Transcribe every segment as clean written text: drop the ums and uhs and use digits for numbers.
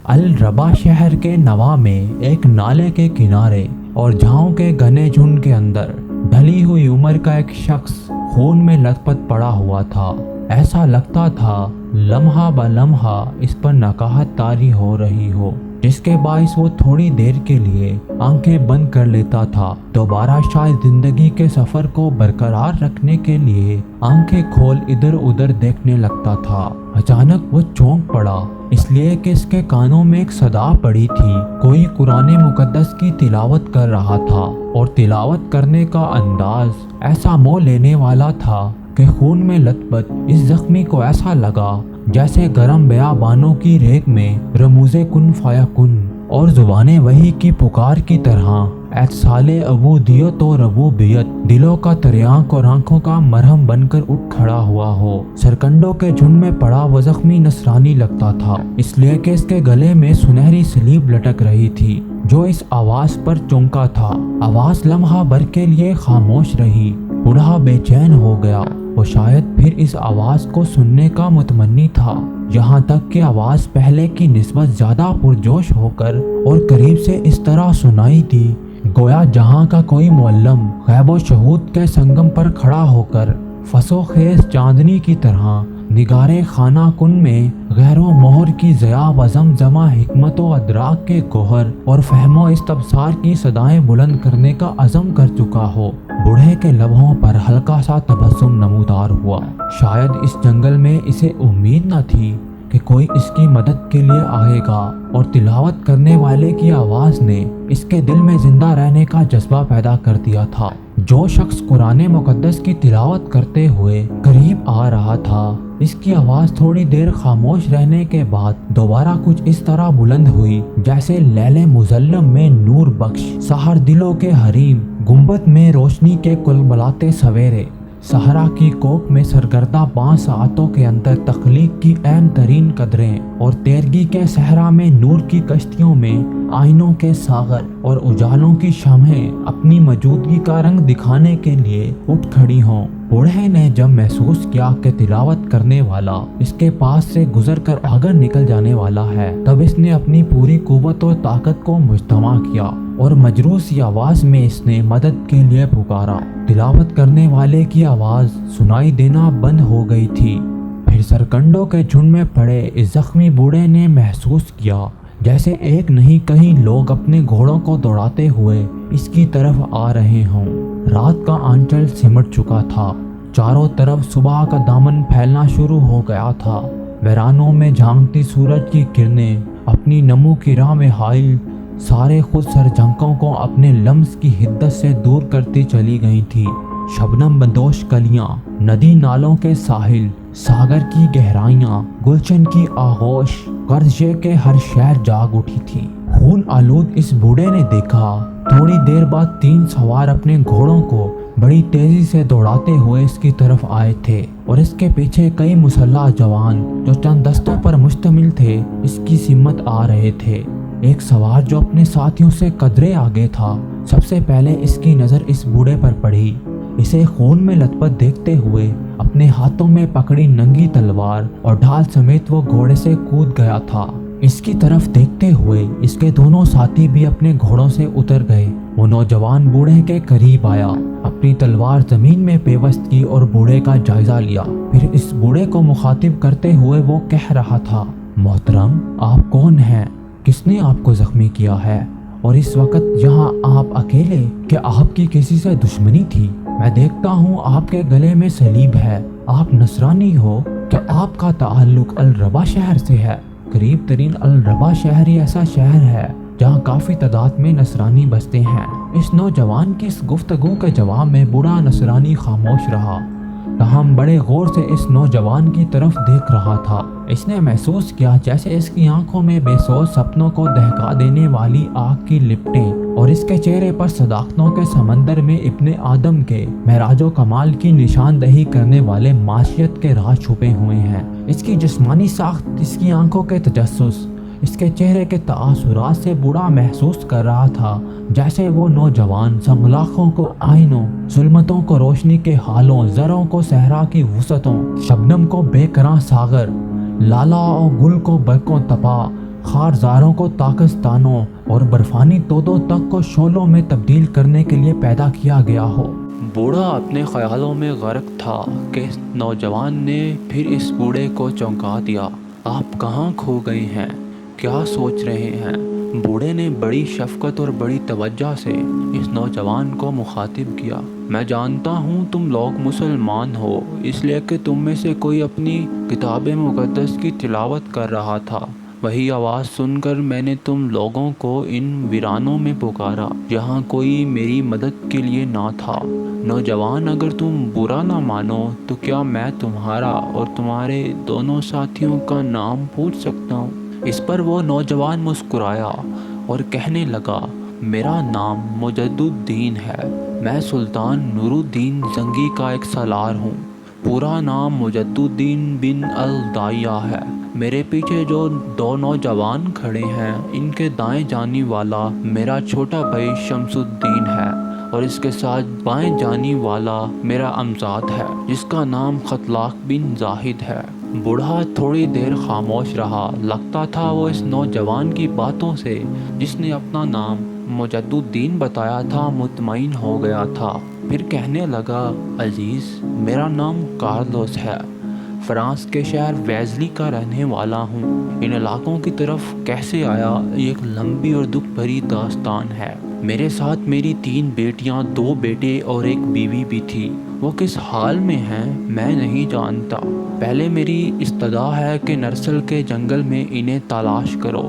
अल-रबा शहर के नवा में एक नाले के किनारे और झाओं के घने झुंड के अंदर ढली हुई उम्र का एक शख्स खून में लथपथ पड़ा हुआ था। ऐसा लगता था लम्हा ब लम्हा इस पर नकाहत तारी हो रही हो, जिसके बाइस वो थोड़ी देर के लिए आंखें बंद कर लेता था। दोबारा शायद जिंदगी के सफर को बरकरार रखने के लिए आंखें खोल इधर उधर देखने लगता था। अचानक वो चौंक पड़ा, इसलिए कि इसके कानों में एक सदा पड़ी थी। कोई कुरान मुकद्दस की तिलावत कर रहा था और तिलावत करने का अंदाज ऐसा मोह लेने वाला था कि खून में लथपथ इस जख्मी को ऐसा लगा जैसे गरम बयाबानों की रेख में रमूज़े कुन फाया कुन और जुबाने वही की पुकार की तरह एतसाले अबूदियत और रबूबियत दिलों का तरियांक और आंखों का मरहम बनकर उठ खड़ा हुआ हो। सरकंडों के झुंड में पड़ा वो जख्मी नसरानी लगता था, इसलिए कि इसके गले में सुनहरी सलीब लटक रही थी जो इस आवाज पर चौंका था। आवाज लम्हा भर के लिए खामोश रही। बूढ़ा बेचैन हो गया। वो शायद फिर इस आवाज को सुनने का मुतमन्नी था, यहाँ तक कि आवाज पहले की निस्बत ज्यादा पुरजोश होकर और करीब से इस तरह सुनाई दी गोया जहाँ का कोई मुअल्लम गैबो शहूद के संगम पर खड़ा होकर फसो खेज चांदनी की तरह निगारे खाना कुन में गैरों मोहर की ज़या वज़म जमा हिकमत व अदराक के गोहर और फहमो इस्तबसार की सदाएं बुलंद करने का अज़म कर चुका हो। बूढ़े के लबों पर हल्का सा तबस्सुम नमूदार हुआ। शायद इस जंगल में इसे उम्मीद न थी कि कोई इसकी मदद के लिए आएगा, और तिलावत करने वाले की आवाज़ ने इसके दिल में जिंदा रहने का जज्बा पैदा कर दिया था। जो शख्स कुरान मुकद्दस की तिलावत करते हुए करीब आ रहा था, इसकी आवाज़ थोड़ी देर खामोश रहने के बाद दोबारा कुछ इस तरह बुलंद हुई जैसे लैले मुजल्लम में नूर बख्श सहर दिलों के हरीम गुंबद में रोशनी के कुलबलाते सवेरे सहरा की कोक में सरगर्दा 5 सातों के अंदर तख्लीक की अहम तरीन कदरें और तेरगी के सहरा में नूर की कश्तियों में आइनों के सागर और उजालों की शमहें अपनी मौजूदगी का रंग दिखाने के लिए उठ खड़ी हों। बूढ़े ने जब महसूस किया कि तिलावत करने वाला इसके पास से गुजर कर आगे निकल जाने वाला है, तब इसने अपनी पूरी कुव्वत और ताकत को मुजतमा किया और मजरूसी आवाज में इसने मदद के लिए पुकारा। तिलावत करने वाले की आवाज सुनाई देना बंद हो गई थी। फिर सरकंडों के झुंड में पड़े इस जख्मी बूढ़े ने महसूस किया जैसे एक नहीं कहीं लोग अपने घोड़ों को दौड़ाते हुए इसकी तरफ आ रहे हों। रात का आंचल सिमट चुका था। चारों तरफ सुबह का दामन फैलना शुरू हो गया था। वीरानों में झांकती सूरज की किरणें अपनी नमू की राह में हाइल सारे खुद सरझंकों को अपने लम्स की हिद्दत से दूर करती चली गई थी। शबनम बंदोश कलियां, नदी नालों के साहिल, सागर की गहराइयां, गुलशन की आगोश, कर्जे के हर शहर जाग उठी थी। खून आलूद इस बूढ़े ने देखा थोड़ी देर बाद 3 सवार अपने घोड़ों को बड़ी तेजी से दौड़ाते हुए इसकी तरफ आए थे और इसके पीछे कई मुसल्लह जवान जो चंद दस्तों पर मुश्तमिल थे इसकी सिमत आ रहे थे। एक सवार जो अपने साथियों से कदरे आगे था, सबसे पहले इसकी नज़र इस बूढ़े पर पड़ी। इसे खून में लथपथ देखते हुए अपने हाथों में पकड़ी नंगी तलवार और ढाल समेत वो घोड़े से कूद गया था। इसकी तरफ देखते हुए इसके दोनों साथी भी अपने घोड़ों से उतर गए। वो नौजवान बूढ़े के करीब आया, अपनी तलवार जमीन में पेवस्त की और बूढ़े का जायजा लिया। फिर इस बूढ़े को मुखातिब करते हुए वो कह रहा था, मोहतरम, आप कौन हैं? किसने आपको जख्मी किया है? और इस वक्त यहाँ आप अकेले? क्या आपकी किसी से दुश्मनी थी? मैं देखता हूँ आपके गले में सलीब है। आप नसरानी हो? क्या आपका ताल्लुक अल-रबा शहर से है? करीब तरीन अल-रबा शहर ही ऐसा शहर है जहाँ काफी तादाद में नसरानी बसते हैं। इस नौजवान की इस गुफ्तगू के जवाब में बूढ़ा नसरानी खामोश रहा। ताहम बड़े गौर से इस नौजवान की तरफ देख रहा था। इसने महसूस किया जैसे इसकी आंखों में बेसोच सपनों को दहका देने वाली आग की लिपटें और इसके चेहरे पर सदाकतों के समंदर में इब्ने आदम के महराजो कमाल की निशानदही करने वाले माशियत के राज छुपे हुए हैं। इसकी जिस्मानी साख्त, इसकी आंखों के तजस्सुस, इसके चेहरे के तासुरात से बूढ़ा महसूस कर रहा था जैसे वो नौजवान समलाखों को आइनों, जुल्मतों को रोशनी के हालों, जरों को सहरा की वुसतों, शबनम को बेकरां सागर, लाला और गुल को बरकों तपा, खारजारों को ताकिस्तानों और बर्फानी तोदों तक को शोलों में तब्दील करने के लिए पैदा किया गया हो। बूढ़ा अपने ख्यालों में गर्क था कि इस नौजवान ने फिर इस बूढ़े को चौंका दिया। आप कहाँ खो गए हैं, क्या सोच रहे हैं? बूढ़े ने बड़ी शफकत और बड़ी तवज्जो से इस नौजवान को मुखातिब किया। मैं जानता हूँ तुम लोग मुसलमान हो, इसलिए कि तुम में से कोई अपनी किताब मुक़द्दस की तिलावत कर रहा था। वही आवाज़ सुनकर मैंने तुम लोगों को इन वीरानों में पुकारा जहाँ कोई मेरी मदद के लिए ना था। नौजवान, अगर तुम बुरा ना मानो तो क्या मैं तुम्हारा और तुम्हारे दोनों साथियों का नाम पूछ सकता हूँ? इस पर वो नौजवान मुस्कुराया और कहने लगा, मेरा नाम मुजद्दुद्दीन है। मैं सुल्तान नूरुद्दीन जंगी का एक सालार हूँ। पूरा नाम मुजद्दुद्दीन बिन अल दाइया है। मेरे पीछे जो दो नौजवान खड़े हैं, इनके दाएं जानी वाला मेरा छोटा भाई शमसुद्दीन है और इसके साथ बाएं जानी वाला मेरा अमजाद है, जिसका नाम खतलाक बिन जाहिद है। बूढ़ा थोड़ी देर खामोश रहा। लगता था वो इस नौजवान की बातों से, जिसने अपना नाम मुजद्दुद्दीन बताया था, मुतमईन हो गया था। फिर कहने लगा, अजीज़, मेरा नाम कार्लोस है। फ्रांस के शहर वेज़ली का रहने वाला हूँ। इन इलाकों की तरफ कैसे आया, ये एक लंबी और दुख भरी दास्तान है। मेरे साथ मेरी 3 बेटियाँ, 2 बेटे और एक बीवी भी थी। वो किस हाल में हैं मैं नहीं जानता। पहले मेरी इस्तदा है कि नरसल के जंगल में इन्हें तलाश करो।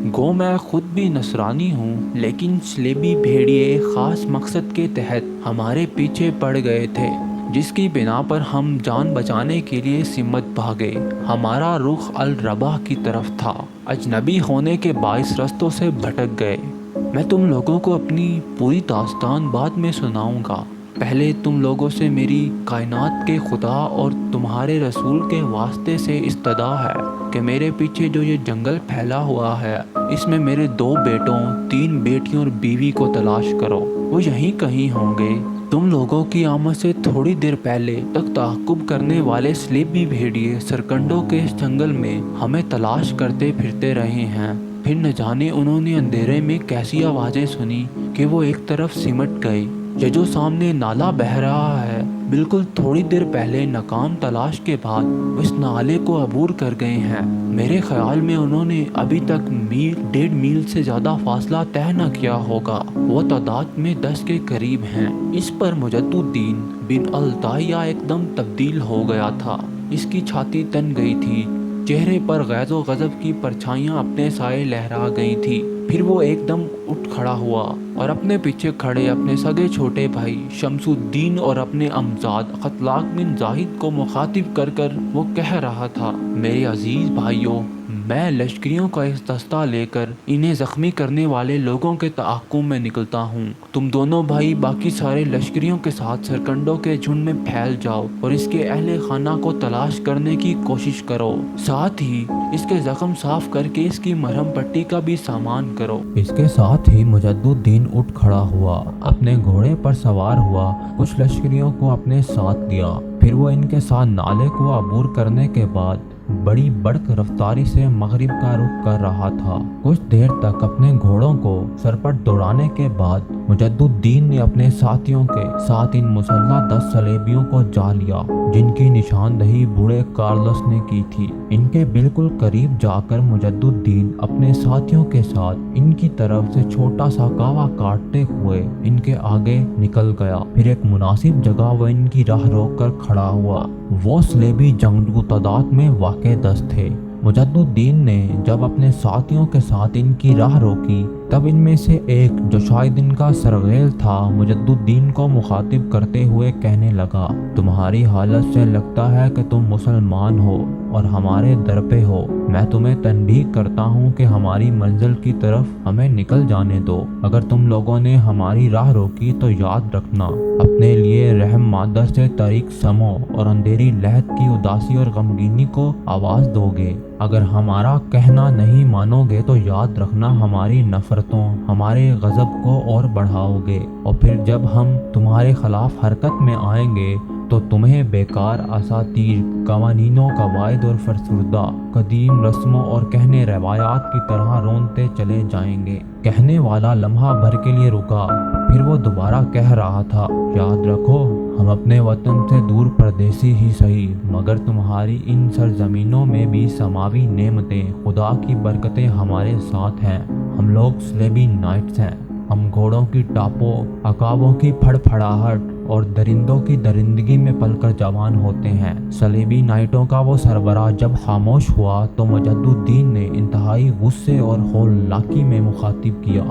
गो मैं खुद भी नसरानी हूँ, लेकिन स्लेबी भेड़िए ख़ास मकसद के तहत हमारे पीछे पड़ गए थे, जिसकी बिना पर हम जान बचाने के लिए सिमत भागे। हमारा रुख अल रबाह की तरफ था। अजनबी होने के बाइस रस्तों से भटक गए। मैं तुम लोगों को अपनी पूरी दास्तान बाद में सुनाऊंगा। पहले तुम लोगों से मेरी कायनात के खुदा और तुम्हारे रसूल के वास्ते से इस्तदा है कि मेरे पीछे जो ये जंगल फैला हुआ है, इसमें मेरे 2 बेटों, 3 बेटियों और बीवी को तलाश करो। वो यहीं कहीं होंगे। तुम लोगों की आमद से थोड़ी देर पहले तक ताक़ुब करने वाले स्लेबी भेड़िए सरकंडों के इस जंगल में हमें तलाश करते फिरते रहे हैं। फिर न जाने उन्होंने अंधेरे में कैसी आवाज़ें सुनी कि वो एक तरफ सिमट गए। ये जो सामने नाला बह रहा है, बिल्कुल थोड़ी देर पहले नाकाम तलाश के बाद वो इस नाले को अबूर कर गए हैं। मेरे ख्याल में उन्होंने अभी तक मील 1.5 मील से ज़्यादा फासला तय न किया होगा। वो तादाद में 10 के करीब हैं। इस पर मुजद्दुद्दीन बिन अल दाइया एकदम तब्दील हो गया था। इसकी छाती तन गई थी, चेहरे पर गैज़ो गज़ब की परछाइयाँ अपने साए लहरा गई थी। फिर वो एकदम उठ खड़ा हुआ और अपने पीछे खड़े अपने सगे छोटे भाई शमसुद्दीन और अपने अमजाद खतलाक बिन जाहिद को मुखातिब कर कर वो कह रहा था, मेरे अजीज़ भाइयों, मैं लश्करियों का इस दस्ता लेकर इन्हें ज़ख्मी करने वाले लोगों के तआक़ुब में निकलता हूँ। तुम दोनों भाई बाकी सारे लश्करियों के साथ सरकंडों के झुंड में फैल जाओ और इसके अहले खाना को तलाश करने की कोशिश करो। साथ ही इसके ज़ख्म साफ करके इसकी मरहम पट्टी का भी सामान करो। इसके साथ ही मुजद्दुद्दीन उठ खड़ा हुआ, अपने घोड़े पर सवार हुआ, कुछ लश्करियों को अपने साथ लिया। फिर वो इनके साथ नाले को अबूर करने के बाद बड़ी बढ़त रफ्तारी से मगरिब का रुख कर रहा था। कुछ देर तक अपने घोड़ों को सरपट दौड़ाने के बाद मुजद्दुद्दीन ने अपने साथियों के साथ इन मुसल्लह 10 सलेबियों को जा लिया, जिनकी निशानदही बूढ़े कार्लोस ने की थी। इनके बिल्कुल करीब जाकर मुजद्दुद्दीन अपने साथियों के साथ इनकी तरफ से छोटा सा कावा काटते हुए इनके आगे निकल गया। फिर एक मुनासिब जगह वह इनकी राह रोक कर खड़ा हुआ। वो स्लेबी जंगजू तादाद में वाक़े दस्त थे। मुजद्दुद्दीन ने जब अपने साथियों के साथ इनकी राह रोकी, तब इनमें से एक, जो शायद इनका सरगेल था, मुजद्दुद्दीन को मुखातिब करते हुए कहने लगा, तुम्हारी हालत से लगता है कि तुम मुसलमान हो और हमारे दर पे हो। मैं तुम्हें तनबीह करता हूँ कि हमारी मंजिल की तरफ हमें निकल जाने दो। अगर तुम लोगों ने हमारी राह रोकी तो याद रखना, अपने लिए रहम मादर से तारीक समो और अंधेरी लहद की उदासी और गमगीनी को आवाज़ दोगे। अगर हमारा कहना नहीं मानोगे तो याद रखना हमारी नफरतों, हमारे गज़ब को और बढ़ाओगे, और फिर जब हम तुम्हारे खिलाफ हरकत में आएंगे तो तुम्हें बेकार असातीर, कवानीनों, कवायद और फरसुर्दा कदीम रस्मों और कहने रवायात की तरह रोनते चले जाएंगे। कहने वाला लम्हा भर के लिए रुका, फिर वो दोबारा कह रहा था, याद रखो हम अपने वतन से दूर परदेसी ही सही, मगर तुम्हारी इन सरजमीनों में भी समावी नेमतें, खुदा की बरकतें हमारे साथ हैं। हम लोग स्लेबी नाइट्स हैं। हम घोड़ों की टापों, अकाबों की फड़फड़ाहट और दरिंदों की दरिंदगी में पलकर जवान होते हैं। सलेबी नाइटों का वो सरबराह जब खामोश हुआ तो मुजद्दुद्दीन ने इंतहाई गुस्से और होल्लाकी में मुखातिब किया,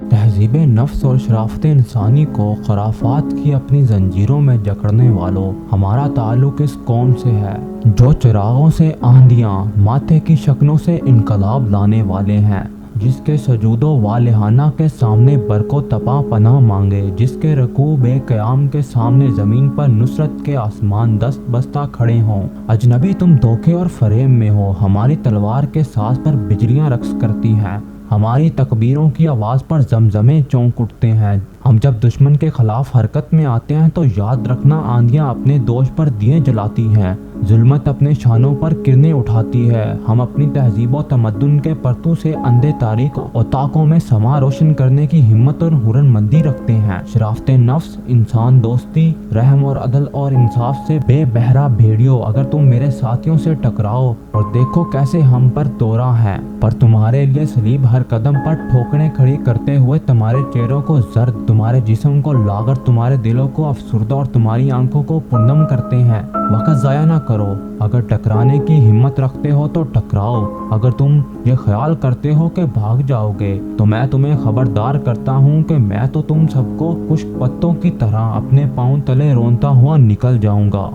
तहजीब नफ्स और शराफत इंसानी को खराफात की अपनी जंजीरों में जकड़ने वालों, हमारा ताल्लुक इस कौम से है जो चिरागों से आंधियाँ, माथे की शक्लों से इनकलाब लाने वाले हैं, जिसके सजूदो वालिहाना के सामने बरको तपा पनाह मांगे, जिसके रकू बेक़याम के सामने ज़मीन पर नुसरत के आसमान दस्त बस्ता खड़े हों। अजनबी तुम धोखे और फरेब में हो। हमारी तलवार के साज पर बिजलियां रक्स करती हैं, हमारी तकबीरों की आवाज़ पर जमजमे चौंक उठते हैं। हम जब दुश्मन के खिलाफ हरकत में आते हैं तो याद रखना, आंधियाँ अपने दोष पर दिए जलाती हैं, जुल्मत अपने शानों पर किरणें उठाती है। हम अपनी तहजीब और तमद्दुन के परतू से अंधे तारीख औताकों में समा रोशन करने की हिम्मत और हुरनमंदी रखते हैं। शराफत नफ्स, इंसान दोस्ती, रहम और अदल और इंसाफ से बेबहरा भेड़ियों, अगर तुम मेरे साथियों से टकराओ और देखो कैसे हम पर तोरा है, पर तुम्हारे लिए सलीब हर कदम पर ठोकरें खड़ी करते हुए तुम्हारे चेहरों को जर्द, तुम्हारे जिस्म को लागर, तुम्हारे दिलों को अफसुर्दा और तुम्हारी आंखों को पुरनम करते हैं। वक्त ज़ाया ना करो। अगर टकराने की हिम्मत रखते हो तो टकराओ। अगर तुम ये ख्याल करते हो कि भाग जाओगे तो मैं तुम्हें खबरदार करता हूँ कि मैं तो तुम सबको खुश्क पत्तों की तरह अपने पाँव तले रोनता हुआ निकल जाऊंगा।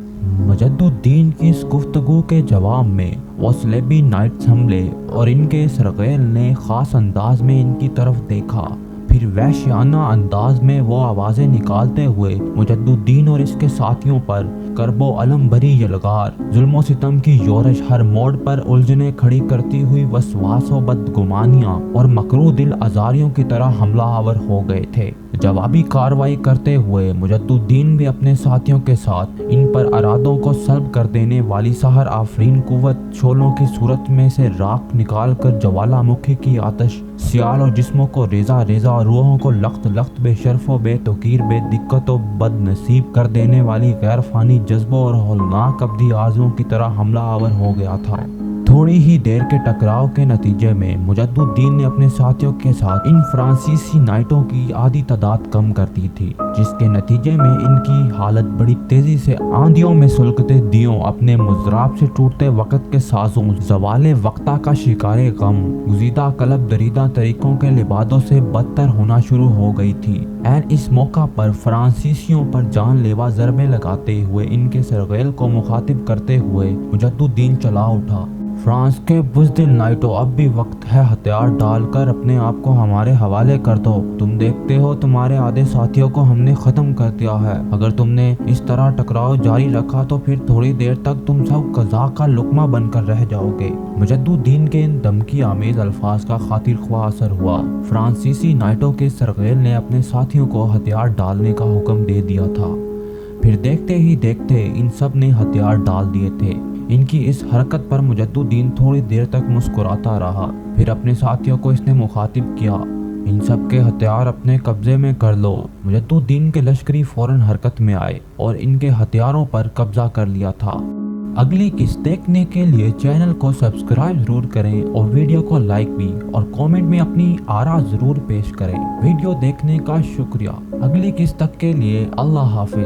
मुजद्दुद्दीन की इस गुफ्तगू के जवाब में वो स्लेबी नाइट्स हमले और इनके सरगेल ने खास अंदाज में इनकी तरफ देखा। फिर वहशियाना अंदाज में वो आवाज़ें निकालते हुए मुजद्दुद्दीन और इसके साथियों पर करबो अलम भरी यलगार, जुल्मो सितम की योरश, हर मोड़ पर उलझने खड़ी करती हुई वसवास व बदगुमानियाँ और मकरू दिल अजारियों की तरह हमला आवर हो गए थे। जवाबी कार्रवाई करते हुए मुजद्दुद्दीन भी अपने साथियों के साथ इन पर अरादों को सल्ब कर देने वाली सहर आफरीन कुव्वत शोलों की सूरत में से राख निकाल कर ज्वालामुखी की आतश सियाल और जिस्मों को रेजा रेजा और रूहों को लख्त लख्त बेशरफ व बेतुकीर बेदिक्कत व बदनसीब कर देने वाली गैर फानी जज्बों और हौलनाक अब्दी आर्ज़ों की तरह हमला आवर हो गया था। थोड़ी ही देर के टकराव के नतीजे में मुजद्दुद्दीन ने अपने साथियों के साथ इन फ्रांसीसी नाइटों की आधी तादाद कम कर दी थी, जिसके नतीजे में इनकी हालत बड़ी तेजी से आंधियों में सुलगते दियों, अपने मुजराब से टूटते वक्त के साजों, जवाले वक्ता का शिकारे गम, गुजीदा कलब दरीदा तरीकों के लिबादों से बदतर होना शुरू हो गई थी। एन इस मौका पर फ्रांसीसियों पर जानलेवा ज़रबे लगाते हुए इनके सरगेल को मुखातिब करते हुए मुजद्दुद्दीन चला उठा, फ्रांस के बुज़दिल नाइटों, अब भी वक्त है हथियार डालकर अपने आप को हमारे हवाले कर दो। तुम देखते हो तुम्हारे आधे साथियों को हमने ख़त्म कर दिया है। अगर तुमने इस तरह टकराव जारी रखा तो फिर थोड़ी देर तक तुम सब कज़ा का लुकमा बनकर रह जाओगे। मुजद्दुद्दीन के इन धमकी आमेज अल्फाज का खातिर ख्वाह असर हुआ। फ्रांसीसी नाइटों के सरगेल ने अपने साथियों को हथियार डालने का हुक्म दे दिया था। फिर देखते ही देखते इन सब ने हथियार डाल दिए थे। इनकी इस हरकत पर मुजद्दुद्दीन थोड़ी देर तक मुस्कुराता रहा, फिर अपने साथियों को इसने मुखातिब किया, इन सब के हथियार अपने कब्जे में कर लो। मुजद्दुद्दीन के लश्करी फौरन हरकत में आए और इनके हथियारों पर कब्जा कर लिया था। अगली किस्त देखने के लिए चैनल को सब्सक्राइब जरूर करें और वीडियो को लाइक भी और कमेंट में अपनी आरा जरूर पेश करें। वीडियो देखने का शुक्रिया। अगली किस्त तक के लिए अल्लाह हाफिज।